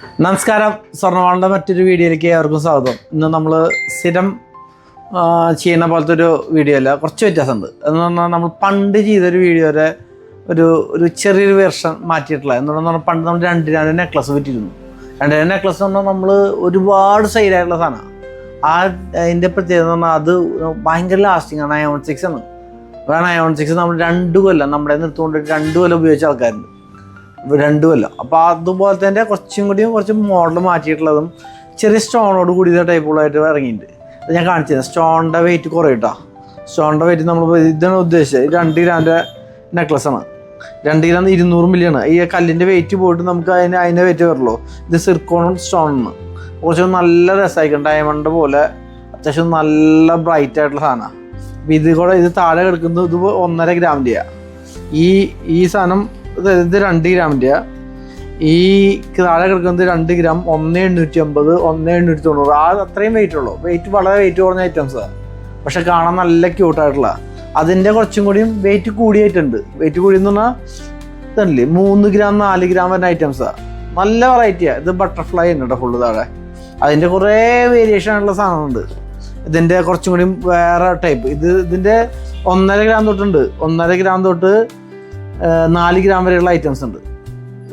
നമസ്കാരം. സ്വർണ്ണവാളിൻ്റെ മറ്റൊരു വീഡിയോയിലേക്ക് ഏവർക്കും സ്വാഗതം. ഇന്ന് നമ്മൾ സ്ഥിരം ചെയ്യുന്ന പോലത്തെ ഒരു വീഡിയോ അല്ല, കുറച്ച് വ്യത്യാസമുണ്ട്. എന്ന് പറഞ്ഞാൽ നമ്മൾ പണ്ട് ചെയ്തൊരു വീഡിയോയുടെ ഒരു ചെറിയൊരു വേർഷൻ മാറ്റിയിട്ടുള്ള എന്ന് പറഞ്ഞാൽ പണ്ട് നമ്മൾ 2 നെക്ലസ് വിറ്റിരുന്നു. 2 നെക്ലസ് എന്ന് പറഞ്ഞാൽ നമ്മൾ ഒരുപാട് സെയിലായിട്ടുള്ള സാധനമാണ്. അതിൻ്റെ പ്രത്യേകത എന്ന് പറഞ്ഞാൽ അത് ഭയങ്കര ലാസ്റ്റിംഗ് ആണ്. Ion 6 ആണ്. കാരണം Ion 6 നമ്മൾ 2 കൊല്ലം നമ്മുടെ നിർത്തുകൊണ്ട് 2 കൊല്ലം ഉപയോഗിച്ച ആൾക്കാരുണ്ട്. 2 കൊല്ലം. അപ്പോൾ അതുപോലെ തന്നെ കുറച്ച് മോഡൽ മാറ്റിയിട്ടുള്ളതും ചെറിയ സ്റ്റോണോട് കൂടിയ ടൈപ്പുകളായിട്ട് ഇറങ്ങിയിട്ടുണ്ട്. അത് ഞാൻ കാണിച്ചത് സ്റ്റോണിൻ്റെ വെയിറ്റ് കുറയിട്ടാ. സ്റ്റോണിൻ്റെ വെയിറ്റ് നമ്മൾ ഇതാണ് ഉദ്ദേശിച്ചത്. 2 ഗ്രാമിൻ്റെ നെക്ലസ്സാണ്. 2 ഗ്രാം 200 മില്ലിയാണ്. ഈ കല്ലിൻ്റെ വെയിറ്റ് പോയിട്ട് നമുക്ക് അതിൻ്റെ വെയിറ്റ് വരുള്ളൂ. ഇത് സിർക്കോണും സ്റ്റോണാണ്. കുറച്ച് നല്ല രസമായിരിക്കും. ഡയമണ്ട് പോലെ അത്യാവശ്യം നല്ല ബ്രൈറ്റ് ആയിട്ടുള്ള സാധനമാണ്. അപ്പോൾ ഇത് താഴെ കിടക്കുന്നത് ഇത് 1.5 ഗ്രാമിൻ്റെയാണ്. ഈ സാധനം ഇത് 2 ഗ്രാമിൻ്റെ. ഈ താഴെ കിടക്കുന്നത് 2 ഗ്രാം 1.850 1.890 അത്രയും വെയിറ്റ് ഉള്ളൂ. വളരെ വെയിറ്റ് കുറഞ്ഞ ഐറ്റംസാണ്. പക്ഷെ കാണാൻ നല്ല ക്യൂട്ടായിട്ടുള്ള. അതിൻ്റെ കുറച്ചും കൂടിയും വെയിറ്റ് കൂടിയിട്ടുണ്ട്. വെയിറ്റ് കൂടിയെന്ന് പറഞ്ഞാൽ ഇതല്ലേ 3 ഗ്രാം 4 ഗ്രാം വരുന്ന ഐറ്റംസാണ്. നല്ല വെറൈറ്റിയാണ്. ഇത് ബട്ടർഫ്ലൈ ഉണ്ട് കേട്ടോ ഫുള്ള് താഴെ. അതിൻ്റെ കുറേ വേരിയേഷൻ ആയിട്ടുള്ള സാധനമുണ്ട്. ഇതിൻ്റെ കുറച്ചും കൂടിയും വേറെ ടൈപ്പ്. ഇതിൻ്റെ 1.5 ഗ്രാം തൊട്ടുണ്ട്. 1.5 ഗ്രാം തൊട്ട് 4 ഗ്രാം വരെയുള്ള ഐറ്റംസ് ഉണ്ട്.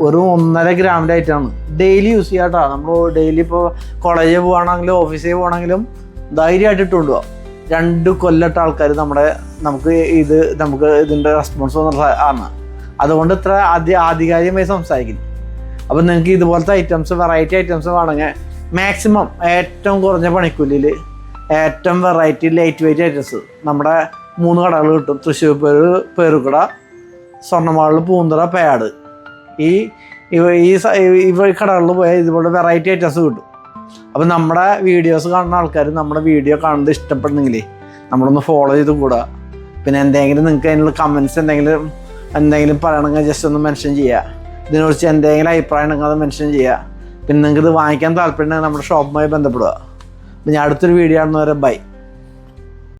ഒരു 1.5 ഗ്രാമിൻ്റെ ഐറ്റമാണ്. ഡെയിലി യൂസ് ചെയ്യാട്ടോ. നമ്മൾ ഡെയിലി ഇപ്പോൾ കോളേജിൽ പോകുകയാണെങ്കിലും ഓഫീസിൽ പോകുകയാണെങ്കിലും ധൈര്യമായിട്ട് ഇട്ടുകൊണ്ട് പോവാം. 2 കൊല്ലട്ട ആൾക്കാർ നമുക്ക് ഇതിൻ്റെ റെസ്പോൺസ് ആണ്. അതുകൊണ്ട് ഇത്ര ആധികാരികമായി സംസാരിക്കുന്നു. അപ്പം നിങ്ങൾക്ക് ഇതുപോലത്തെ ഐറ്റംസ് വെറൈറ്റി ഐറ്റംസ് വേണമെങ്കിൽ മാക്സിമം ഏറ്റവും കുറഞ്ഞ പണിക്കൂലിയിൽ ഏറ്റവും വെറൈറ്റി ലൈറ്റ് വെയിറ്റ് ഐറ്റംസ് നമ്മുടെ 3 കടകൾ കിട്ടും. തൃശ്ശൂർ പേരുക്കട, സ്വർണ്ണമാളിൽ, പൂന്തറ, പേയാട്. ഈ കടകളിൽ പോയാൽ ഇതുപോലെ വെറൈറ്റി ഐറ്റംസ് കിട്ടും. അപ്പം നമ്മുടെ വീഡിയോസ് കാണുന്ന ആൾക്കാർ നമ്മുടെ വീഡിയോ കാണുന്നത് ഇഷ്ടപ്പെടുന്നെങ്കിൽ നമ്മളൊന്ന് ഫോളോ ചെയ്ത് കൂടാ. പിന്നെ എന്തെങ്കിലും നിങ്ങൾക്ക് അതിനുള്ള കമൻറ്റ്സ് എന്തെങ്കിലും പറയണമെങ്കിൽ ജസ്റ്റ് ഒന്ന് മെൻഷൻ ചെയ്യുക. ഇതിനെക്കുറിച്ച് എന്തെങ്കിലും അഭിപ്രായം ഉണ്ടെങ്കിൽ അത് മെൻഷൻ ചെയ്യുക. പിന്നെ നിങ്ങൾക്ക് ഇത് വാങ്ങിക്കാൻ താല്പര്യമുണ്ടെങ്കിൽ നമ്മുടെ ഷോപ്പുമായി ബന്ധപ്പെടുക. അപ്പം ഞാൻ അടുത്തൊരു വീഡിയോ ആണെന്ന് വരെ ബൈ.